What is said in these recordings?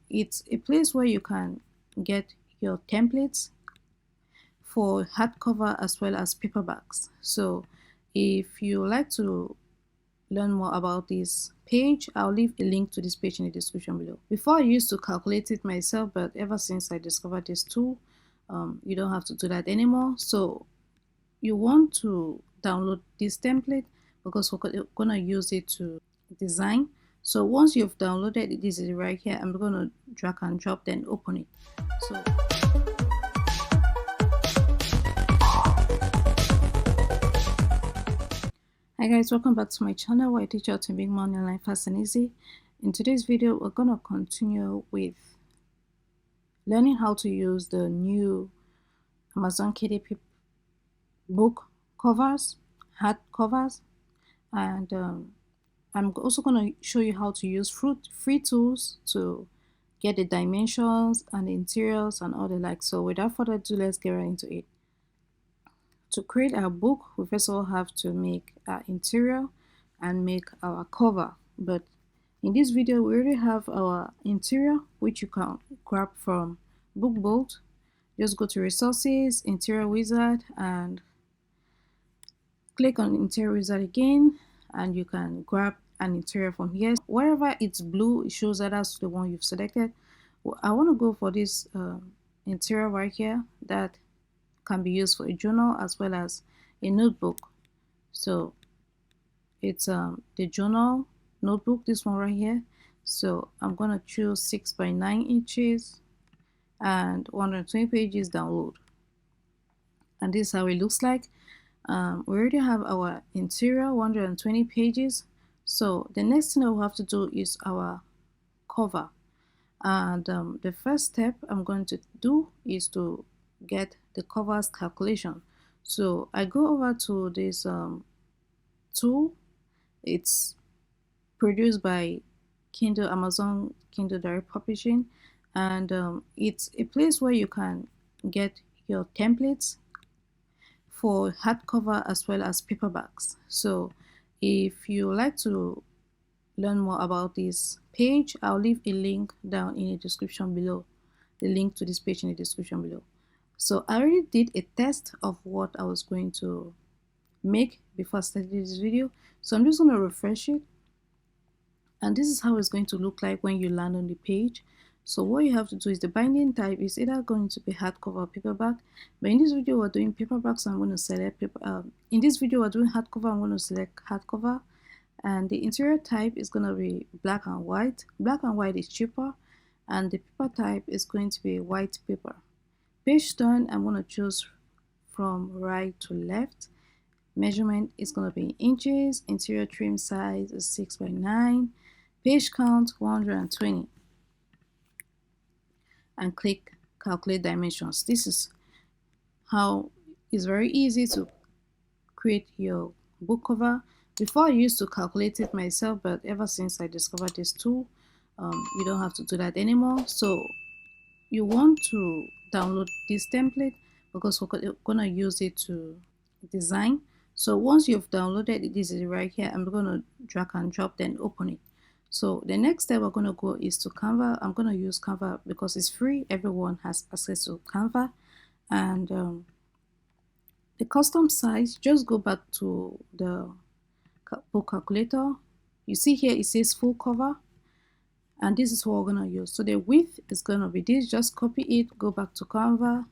It's a place where you can get your templates for hardcover as well as paperbacks. So if you like to learn more about this page, I'll leave a link to this page in the description below. Before I used to calculate it myself, but ever since I discovered this tool, you don't have to do that anymore. So you want to download this template because we're gonna use it to design. So once you've downloaded it, this is right here. I'm gonna drag and drop, then open it. So hi guys, welcome back to my channel where I teach you how to make money online fast and easy. In today's video, we're gonna continue with learning how to use the new Amazon KDP book covers, hard covers, and I'm also going to show you how to use free tools to get the dimensions and the interiors and all the like. So without further ado, let's get right into it. To create our book, we first of all have to make our interior and make our cover. But in this video, we already have our interior, which you can grab from bookbolt. Just go to resources, interior wizard, and click on interior wizard again, and you can grab an interior from here. Wherever it's blue, it shows that that's the one you've selected. Well, I want to go for this interior right here that can be used for a journal as well as a notebook. So it's the journal notebook, this one right here. So I'm going to choose 6 by 9 inches and 120 pages download, and this is how it looks like. We already have our interior 120 pages. So the next thing that we'll have to do is our cover, and the first step I'm going to do is to get the covers calculation. So I go over to this tool. It's produced by Amazon Kindle Direct Publishing, and it's a place where you can get your templates for hardcover as well as paperbacks. So if you like to learn more about this page, I'll leave a link down in the description below, the link to this page in the description below. So I already did a test of what I was going to make before I started this video. So I'm just going to refresh it, and this is how it's going to look like when you land on the page. So what you have to do is the binding type is either going to be hardcover or paperback. But in this video we're doing paperback, so I'm going to select paper. In this video we're doing hardcover. I'm going to select hardcover, and the interior type is going to be black and white. Black and white is cheaper, and the paper type is going to be white paper. Page turn, I'm going to choose from right to left. Measurement is going to be in inches. Interior trim size is 6 by 9. Page count 120. And click calculate dimensions. This is how it's very easy to create your book cover. Before I used to calculate it myself, but ever since I discovered this tool, you don't have to do that anymore. So you want to download this template because we're gonna use it to design. So once you've downloaded it, this is right here. I'm gonna drag and drop, then open it. So the next step we're going to go is to Canva. I'm going to use Canva because it's free. Everyone has access to Canva. And the custom size, just go back to the book calculator. You see here it says full cover, and this is what we're going to use. So the width is going to be this. Just copy it, go back to Canva,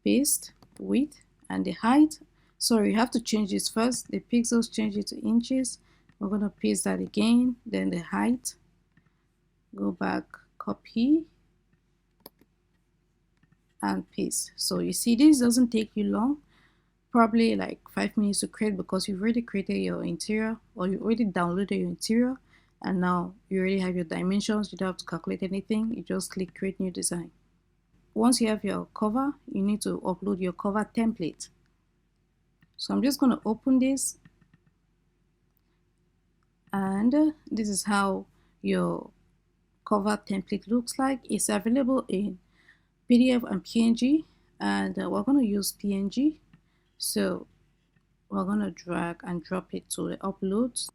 paste width, and the height. Sorry, you have to change this first. The pixels, change it to inches. We're going to paste that again, then the height, go back, copy, and paste. So you see this doesn't take you long, probably like 5 minutes to create because you've already created your interior, or you already downloaded your interior, and now you already have your dimensions. You don't have to calculate anything. You just click create new design. Once you have your cover, you need to upload your cover template. So I'm just going to open this, and this is how your cover template looks like. It's available in PDF and PNG, and we're going to use PNG. So we're going to drag and drop it to the uploads.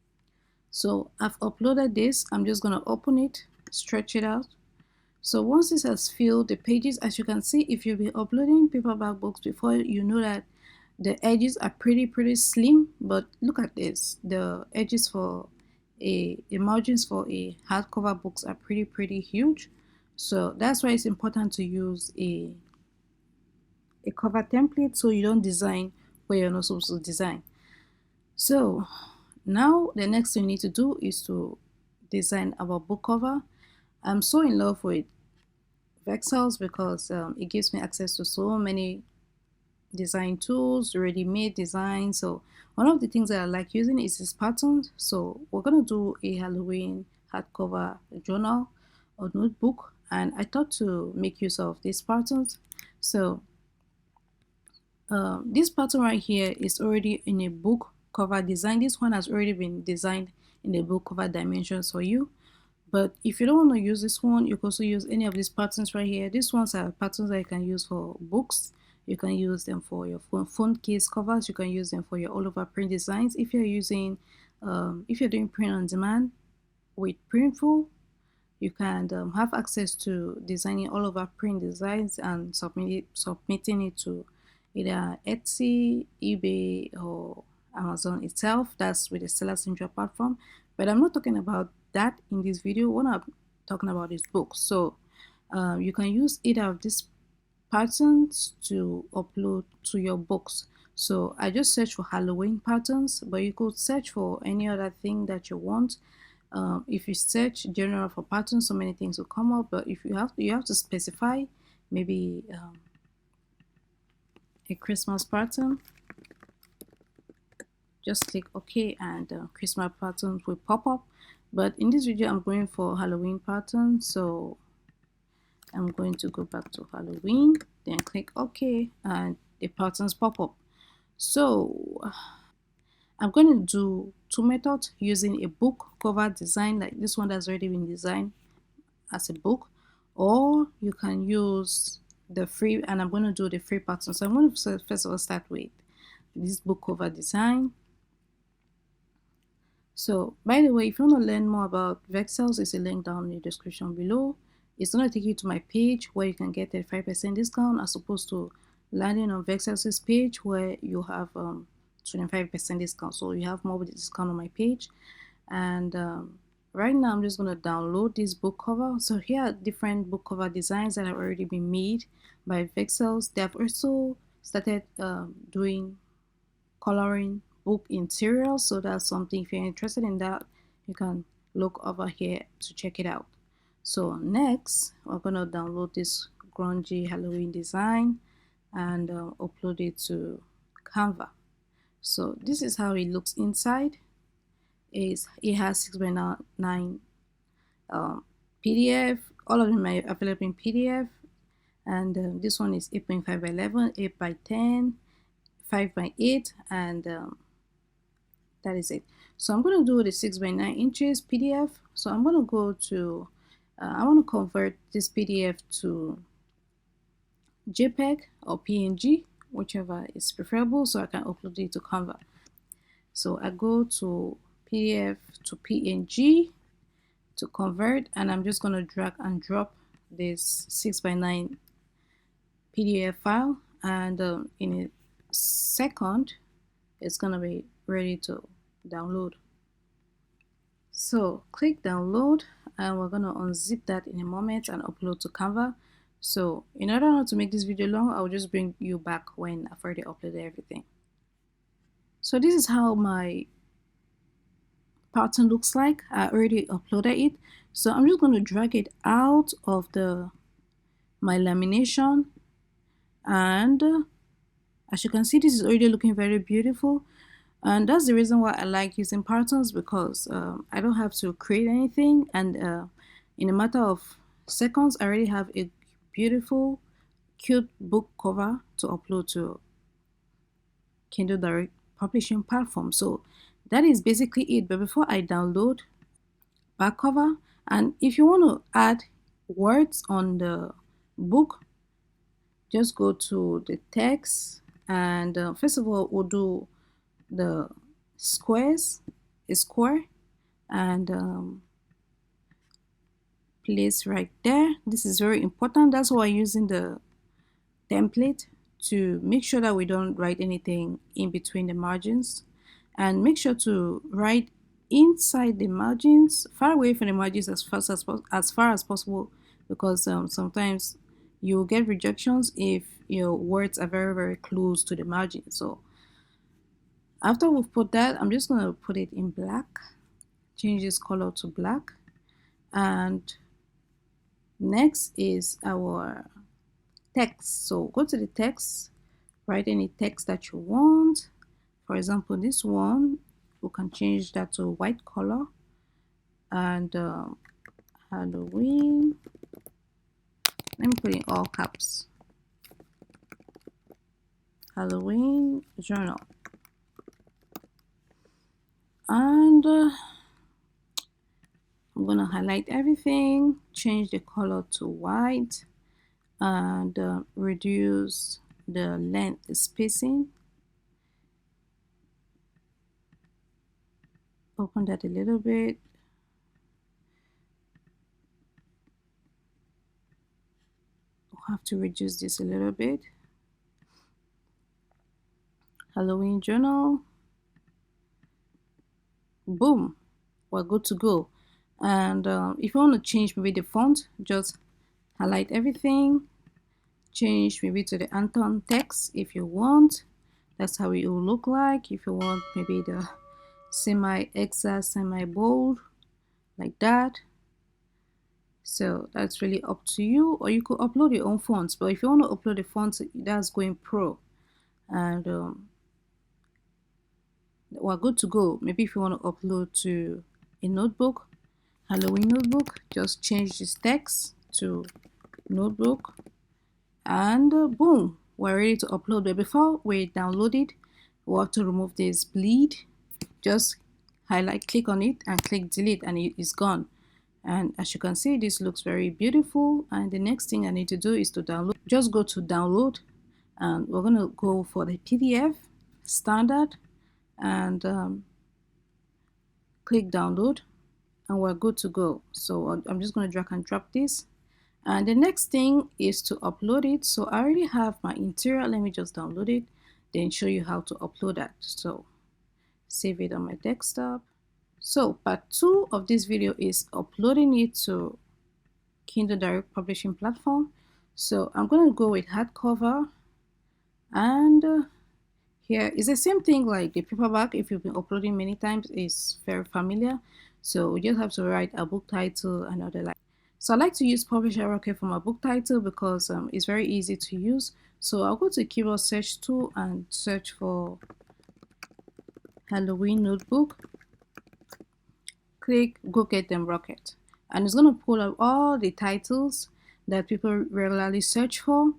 So I've uploaded this. I'm just going to open it, stretch it out, So once this has filled the pages, as you can see, if you've been uploading paperback books before, you know that the edges are pretty slim. But look at this, the edges for the margins for a hardcover books are pretty huge. So that's why it's important to use a cover template so you don't design where you're not supposed to design. So now the next thing you need to do is to design our book cover. I'm so in love with Vexels because it gives me access to so many design tools, ready-made designs. So one of the things that I like using is this pattern. So we're gonna do a Halloween hardcover journal or notebook, and I thought to make use of these patterns. So this pattern right here is already in a book cover design. This one has already been designed in the book cover dimensions for you. But if you don't want to use this one, you can also use any of these patterns right here. These ones are patterns that you can use for books. You can use them for your phone case covers. You can use them for your all over print designs. If you're using, if you're doing print on demand with Printful, you can have access to designing all of our print designs and submitting it to either Etsy, eBay, or Amazon itself. That's with the Seller Central platform. But I'm not talking about that in this video. What I'm talking about is books. So you can use either of these patterns to upload to your books. So I just search for Halloween patterns, but you could search for any other thing that you want. If you search general for patterns, so many things will come up. But if you have to specify maybe a Christmas pattern. Just click OK, and Christmas patterns will pop up. But in this video, I'm going for Halloween pattern, so I'm going to go back to Halloween, then click OK, and the patterns pop up. So I'm going to do two methods using a book cover design, like this one that's already been designed as a book, or you can use the free, and I'm going to do the free pattern. So I'm going to first of all start with this book cover design. So by the way, if you want to learn more about Vexels, it's a link down in the description below. It's going to take you to my page where you can get a 5% discount as opposed to landing on Vexels' page where you have 25% discount. So you have more discount on my page. And right now I'm just going to download this book cover. So here are different book cover designs that have already been made by Vexels. They have also started doing coloring book interiors, so that's something, if you're interested in that, you can look over here to check it out. So next we're going to download this grungy Halloween design and upload it to Canva. So this is how it looks inside. It has 6x9 PDF. All of them are available in PDF, and this one is 8.5 by 11, 8 by 10, 5 by 8, and that is it. So I'm going to do the 6 by 9 inches PDF. So I'm going to go to I want to convert this PDF to JPEG or PNG, whichever is preferable, so I can upload it to Canva. So I go to PDF to PNG to convert, and I'm just going to drag and drop this 6 by 9 PDF file, and in a second it's going to be ready to download. So click download, and we're going to unzip that in a moment and upload to Canva. So in order not to make this video long, I'll just bring you back when I've already uploaded everything. So this is how my pattern looks like. I already uploaded it, so I'm just going to drag it out of my lamination, and as you can see, this is already looking very beautiful. And that's the reason why I like using patterns, because I don't have to create anything, and in a matter of seconds I already have a beautiful cute book cover to upload to Kindle Direct publishing platform. So that is basically it. But before I download back cover, and if you want to add words on the book, just go to the text, and first of all we'll do the squares, a square, and place right there. This is very important. That's why I'm using the template to make sure that we don't write anything in between the margins, and make sure to write inside the margins, far away from the margins as far as possible, because sometimes you'll get rejections if your words are very close to the margin. So after we've put that, I'm just going to put it in black, change this color to black. And next is our text. So go to the text, write any text that you want. For example, this one, we can change that to white color. And Halloween, let me put in all caps, Halloween journal. And I'm gonna highlight everything, change the color to white, and reduce the length, the spacing. Open that a little bit. We'll have to reduce this a little bit. Halloween journal. Boom, we're good to go. And if you want to change maybe the font, just highlight everything, change maybe to the Anton text if you want. That's how it will look like. If you want maybe the semi-exa, semi-bold, like that. So that's really up to you, or you could upload your own fonts. But if you want to upload the fonts, that's going pro. And we're good to go. Maybe if you want to upload to a notebook, Halloween notebook, just change this text to notebook, and boom, we're ready to upload. But before we download it, we have to remove this bleed. Just highlight, click on it, and click delete, and it is gone. And as you can see, this looks very beautiful. And the next thing I need to do is to download. Just go to download, and we're going to go for the PDF standard, and click download, and we're good to go. So I'm just going to drag and drop this. And the next thing is to upload it. So I already have my interior. Let me just download it, then show you how to upload that. So save it on my desktop. So part 2 of this video is uploading it to Kindle Direct Publishing platform. So I'm going to go with hardcover, and here is the same thing like the paperback. If you've been uploading many times, it's very familiar. So we just have to write a book title and other like. So I like to use Publisher Rocket for my book title because it's very easy to use. So I'll go to keyword search tool and search for Halloween notebook. Click Go Get Them Rocket, and it's going to pull up all the titles that people regularly search for,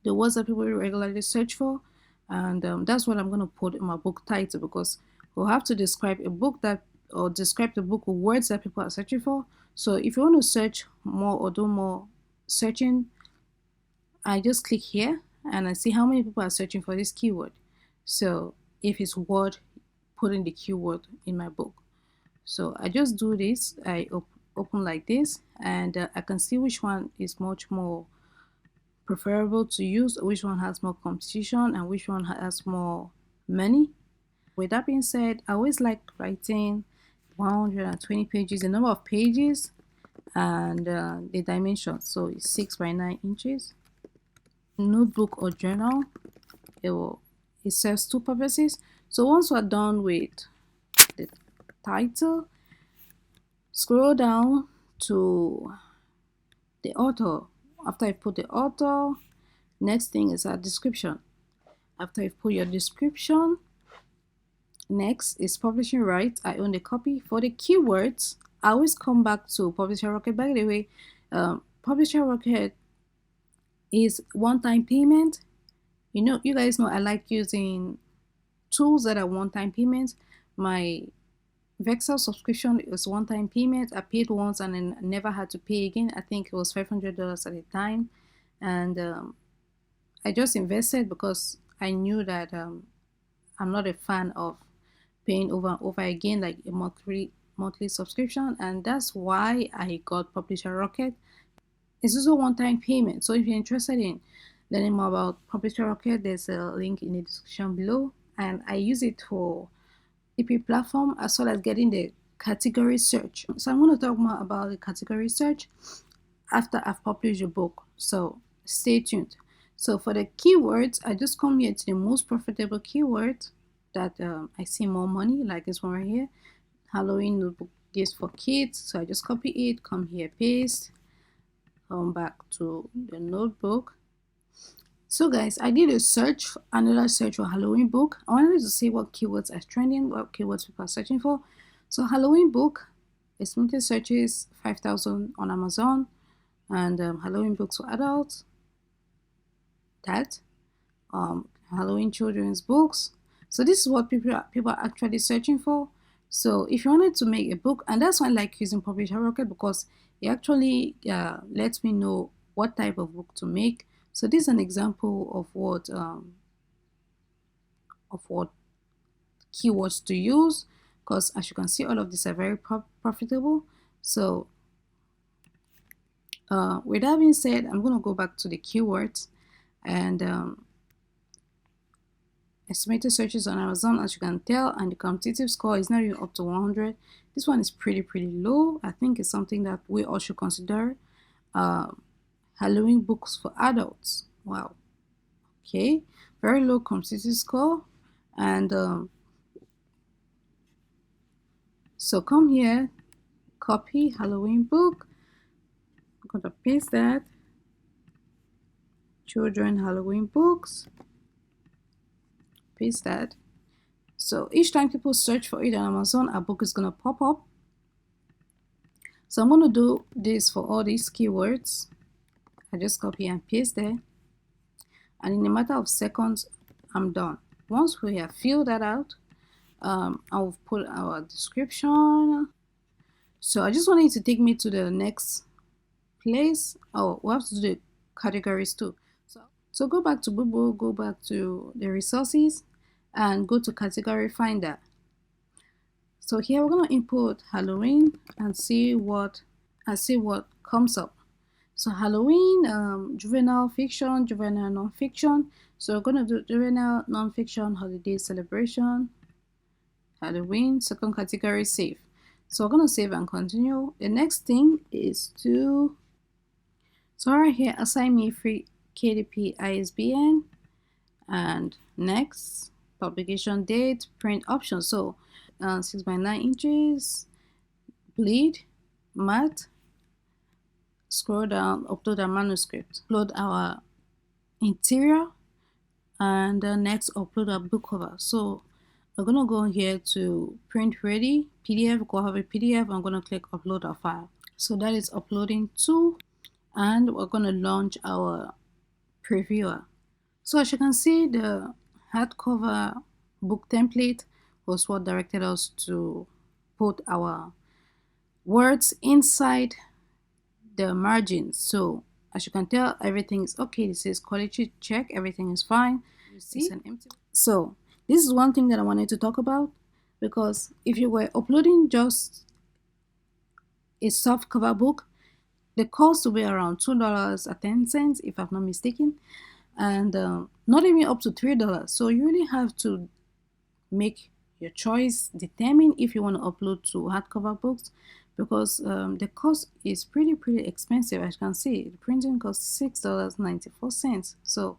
the words that people regularly search for. And that's what I'm going to put in my book title, because we'll have to describe a book that, or describe the book with words that people are searching for. So if you want to search more or do more searching, I just click here and I see how many people are searching for this keyword. So if it's word, put in the keyword in my book. So I just do this, I open like this, and I can see which one is much more preferable to use, which one has more competition, and which one has more money. With that being said, I always like writing 120 pages, the number of pages, and the dimensions. So it's 6 by 9 inches. Notebook or journal, it serves two purposes. So once we're done with the title, scroll down to the author. After I put the author, next thing is our description. After you put your description, next is publishing rights. I own the copy. For the keywords, I always come back to Publisher Rocket. By the way, Publisher Rocket is one-time payment. You guys know I like using tools that are one-time payments. My Vexel subscription is one-time payment. I paid once and then never had to pay again. I think it was $500 at a time, and I just invested because I knew that I'm not a fan of paying over and over again, like a monthly monthly subscription, and that's why I got Publisher Rocket. It's also one-time payment. So if you're interested in learning more about Publisher Rocket, there's a link in the description below, and I use it for KDP platform as well as getting the category search. So I'm going to talk more about the category search after I've published a book. So stay tuned. So for the keywords, I just come here to the most profitable keyword that I see more money, like this one right here, Halloween notebook gifts for kids. So I just copy it, come here, paste, come back to the notebook. So guys, I did another search for Halloween book. I wanted to see what keywords are trending, what keywords people are searching for. So Halloween book, estimated searches 5,000 on Amazon, and Halloween books for adults, that Halloween children's books. So this is what people are actually searching for. So if you wanted to make a book, and that's why I like using Publisher Rocket, because it actually lets me know what type of book to make. So this is an example of what keywords to use, because as you can see, all of these are very profitable. So with that being said, I'm going to go back to the keywords, and estimated searches on Amazon, as you can tell, and the competitive score is not even up to 100. This one is pretty low. I think it's something that we all should consider. Halloween books for adults. Wow. Okay, very low competitive score. And so come here, copy Halloween book. I'm going to paste that. Children Halloween books. Paste that. So each time people search for it on Amazon, a book is going to pop up. So I'm going to do this for all these keywords. I just copy and paste there, and in a matter of seconds, I'm done. Once we have filled that out, I'll put our description. So I just wanted to take me to the next place. Oh, we have to do the categories too. So go back to bookbolt, go back to the resources, and go to category finder. So here we're going to import Halloween and see what comes up. So Halloween, juvenile fiction, juvenile non-fiction. So we're going to do juvenile non-fiction, holiday celebration, Halloween. Second category, save. So we're going to save and continue. The next thing is so right here, assign me free KDP ISBN, and next, publication date, print option. So 6 by 9 inches, bleed, matte. Scroll down, upload our manuscript, upload our interior, and next upload our book cover. So we're going to go here to print ready, PDF, go have a PDF. I'm going to click upload our file. So that is uploading to, and we're going to launch our previewer. So as you can see, the hardcover book template was what directed us to put our words inside the margins. So as you can tell, everything is okay. This is quality check, everything is fine. You see, it's an empty. So this is one thing that I wanted to talk about, because if you were uploading just a soft cover book, the cost will be around $2.10 if I'm not mistaken, and not even up to $3. So you really have to make your choice, determine if you want to upload to hardcover books, because the cost is pretty expensive. As you can see, the printing costs $6.94. So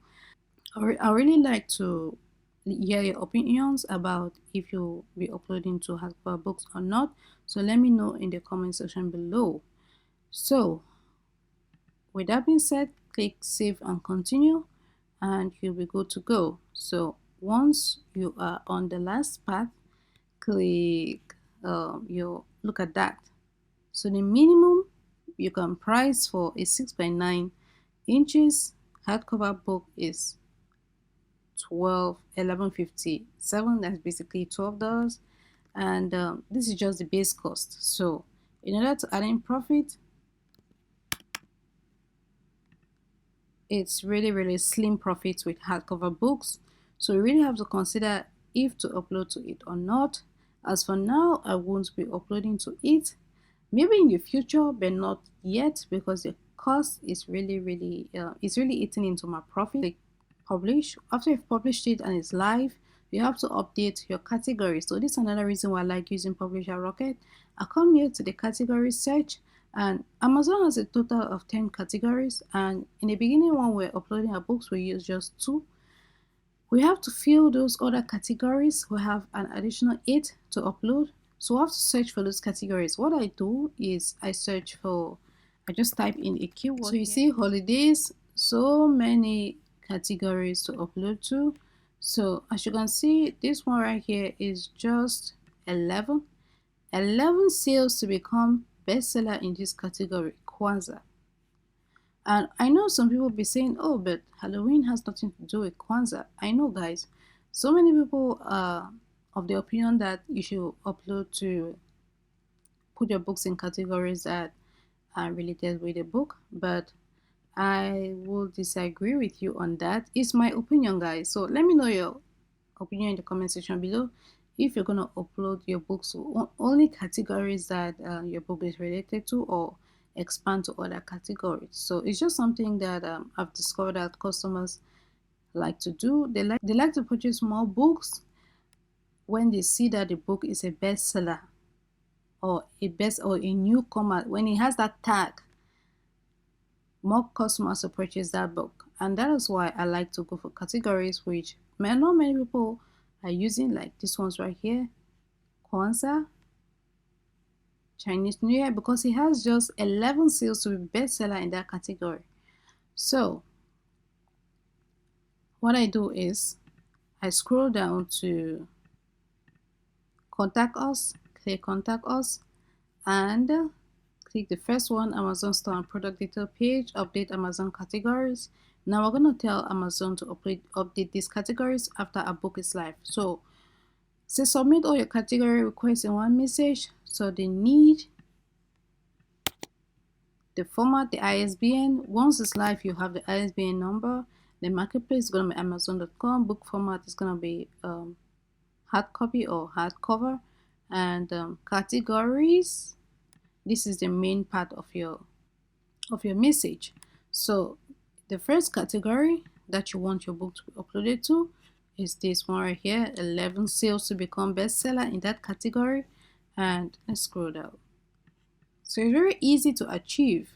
I really like to hear your opinions about if you'll be uploading to hardcover books or not. So let me know in the comment section below. So with that being said, click save and continue, and you'll be good to go. So once you are on the last part, click you look at that. So the minimum you can price for a 6 by 9 inches hardcover book is $11.57. That's basically $12, and this is just the base cost. So in order to add in profit, it's really slim profits with hardcover books. So you really have to consider if to upload to it or not. As for now, I won't be uploading to it. Maybe in the future, but not yet, because the cost is it's really eating into my profit. Publish after you've published it and it's live, you have to update your category. So this is another reason why I like using Publisher Rocket. I come here to the category search, and Amazon has a total of 10 categories, and in the beginning when we're uploading our books we use just 2. We have to fill those other categories. We have an additional 8 to upload. So I have to search for those categories. What I do is I just type in a keyword. So you see holidays, so many categories to upload to. So as you can see, this one right here is just 11 sales to become bestseller in this category, Kwanzaa. And I know some people be saying, oh, but Halloween has nothing to do with Kwanzaa. I know, guys. So many people are of the opinion that you should upload to put your books in categories that are related with the book, but I will disagree with you on that. It's my opinion, guys. So let me know your opinion in the comment section below. If you're gonna upload your books to only categories that your book is related to, or expand to other categories. So it's just something that I've discovered that customers like to do. They like to purchase more books when they see that the book is a bestseller, or a newcomer. When it has that tag, more customers will purchase that book. And that is why I like to go for categories which not many people are using, like this ones right here, Kwanzaa, Chinese New Year, because it has just 11 sales to be bestseller in that category. So what I do is I scroll down to contact us, click contact us, and click the first one, Amazon store and product detail page, update Amazon categories. Now we're going to tell Amazon to update these categories after our book is live. So say submit all your category requests in one message. So they need the format, the ISBN. Once it's live, you have the ISBN number. The marketplace is going to be amazon.com. Book format is going to be hard copy or hardcover. And categories, this is the main part of your message. So the first category that you want your book to be uploaded to is this one right here, 11 sales to become bestseller in that category. And let's scroll down. So it's very easy to achieve,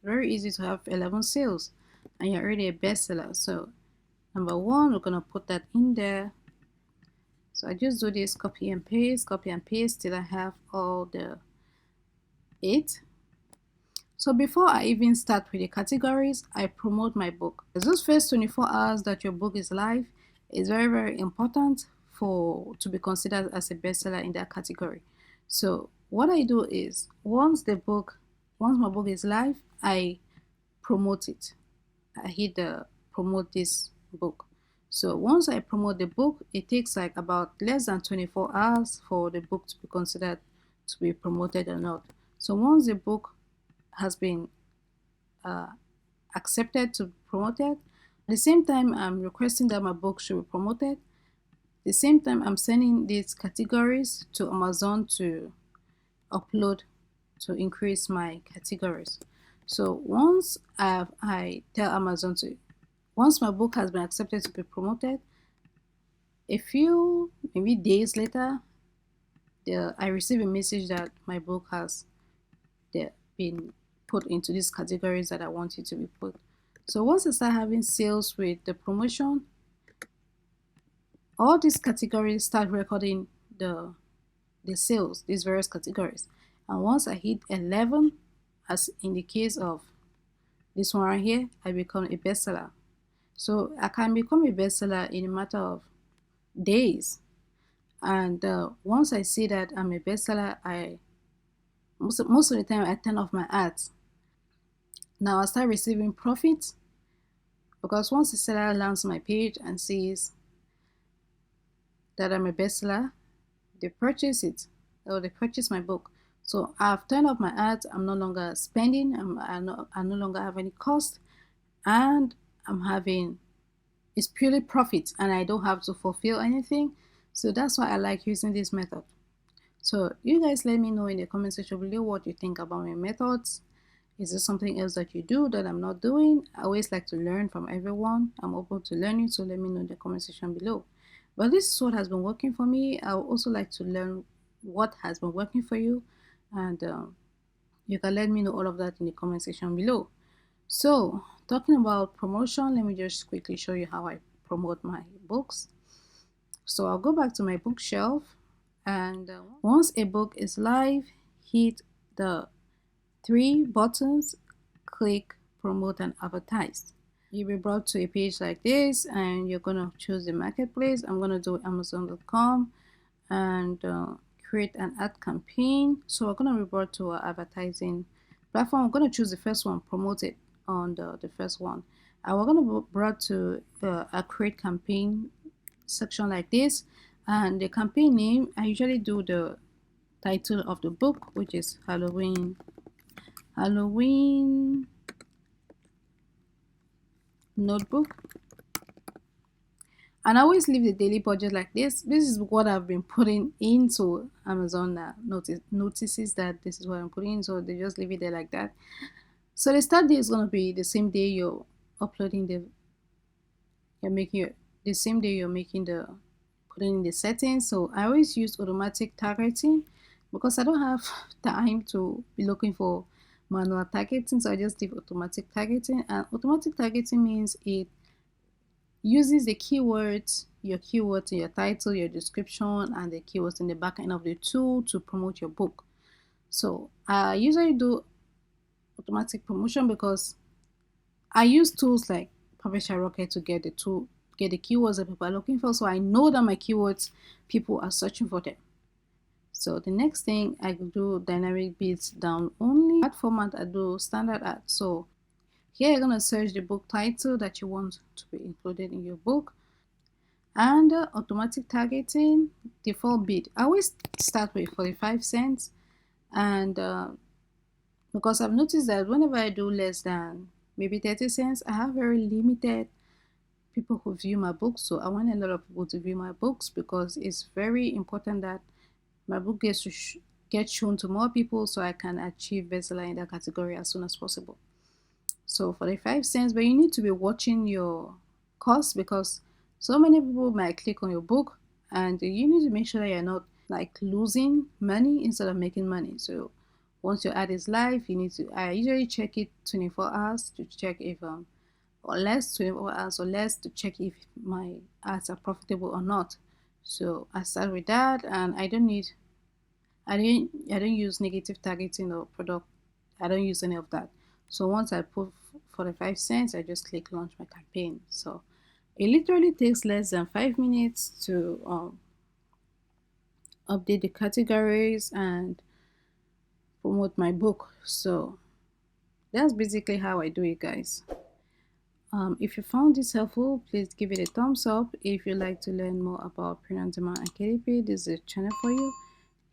very easy to have 11 sales and you're already a bestseller. So number one, we're gonna put that in there. So I just do this copy and paste till I have all the 8. So before I even start with the categories, I promote my book. Those first 24 hours that your book is live is very, very important to be considered as a bestseller in that category. So what I do is once my book is live, I promote it. I hit the promote this book. So once I promote the book, it takes like about less than 24 hours for the book to be considered to be promoted or not. So once the book has been accepted to be promoted, at the same time I'm requesting that my book should be promoted, at the same time I'm sending these categories to Amazon to upload to increase my categories. So once I tell Amazon once my book has been accepted to be promoted, a few maybe days later, I receive a message that my book has been put into these categories that I want it to be put. So once I start having sales with the promotion, all these categories start recording the sales, these various categories. And once I hit 11, as in the case of this one right here, I become a bestseller. So I can become a bestseller in a matter of days. And once I see that I'm a bestseller, most of the time I turn off my ads. Now I start receiving profits, because once the seller lands my page and sees that I'm a bestseller, they purchase it, or they purchase my book. So I've turned off my ads. I'm no longer spending. I no longer have any cost, and it's purely profit, and I don't have to fulfill anything. So that's why I like using this method. So you guys let me know in the comment section below what you think about my methods. Is there something else that you do that I'm not doing? I always like to learn from everyone. I'm open to learning, so let me know in the comment section below. But this is what has been working for me. I would also like to learn what has been working for you, and you can let me know all of that in the comment section below. So talking about promotion, let me just quickly show you how I promote my books. So I'll go back to my bookshelf, and once a book is live, hit the three buttons, click promote and advertise. You'll be brought to a page like this, and you're gonna choose the marketplace. I'm gonna do amazon.com and create an ad campaign. So we're gonna revert to our advertising platform. I'm gonna choose the first one, promote it on the first one. And we're gonna be brought to a create campaign section like this, and the campaign name, I usually do the title of the book, which is Halloween Notebook. And I always leave the daily budget like this. This is what I've been putting into Amazon that notices that this is what I'm putting in, so they just leave it there like that. So the start date is going to be the same day you're uploading the same day you're making the putting in the settings. So I always use automatic targeting because I don't have time to be looking for manual targeting, so I just leave automatic targeting. And automatic targeting means it uses the keywords, your keywords in your title, your description, and the keywords in the back end of the tool to promote your book. So I usually do automatic promotion because I use tools like Publisher Rocket to get the keywords that people are looking for. So I know that my keywords, people are searching for them. So the next thing I do dynamic bids down only. Ad format I do standard ad. So here you're gonna search the book title that you want to be included in your book, and automatic targeting default bid. I always start with 45 cents, and because I've noticed that whenever I do less than maybe 30 cents, I have very limited people who view my books. So I want a lot of people to view my books because it's very important that my book gets to get shown to more people so I can achieve bestseller in that category as soon as possible. So 45 cents, but you need to be watching your cost because so many people might click on your book, and you need to make sure that you're not like losing money instead of making money. So once your ad is live, you need to, I usually check it 24 hours to check if or less, 24 hours or less, to check if my ads are profitable or not. So I start with that, and I don't use negative targeting or product. I don't use any of that. So once I put 45 cents, I just click launch my campaign. So it literally takes less than 5 minutes to update the categories and promote my book. So that's basically how I do it, guys. If you found this helpful, please give it a thumbs up. If you'd like to learn more about print on demand and KDP, this is a channel for you.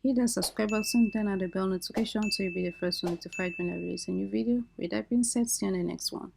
Hit that subscribe button, turn on the bell notification so you'll be the first one notified when I release a new video. With that being said, see you on the next one.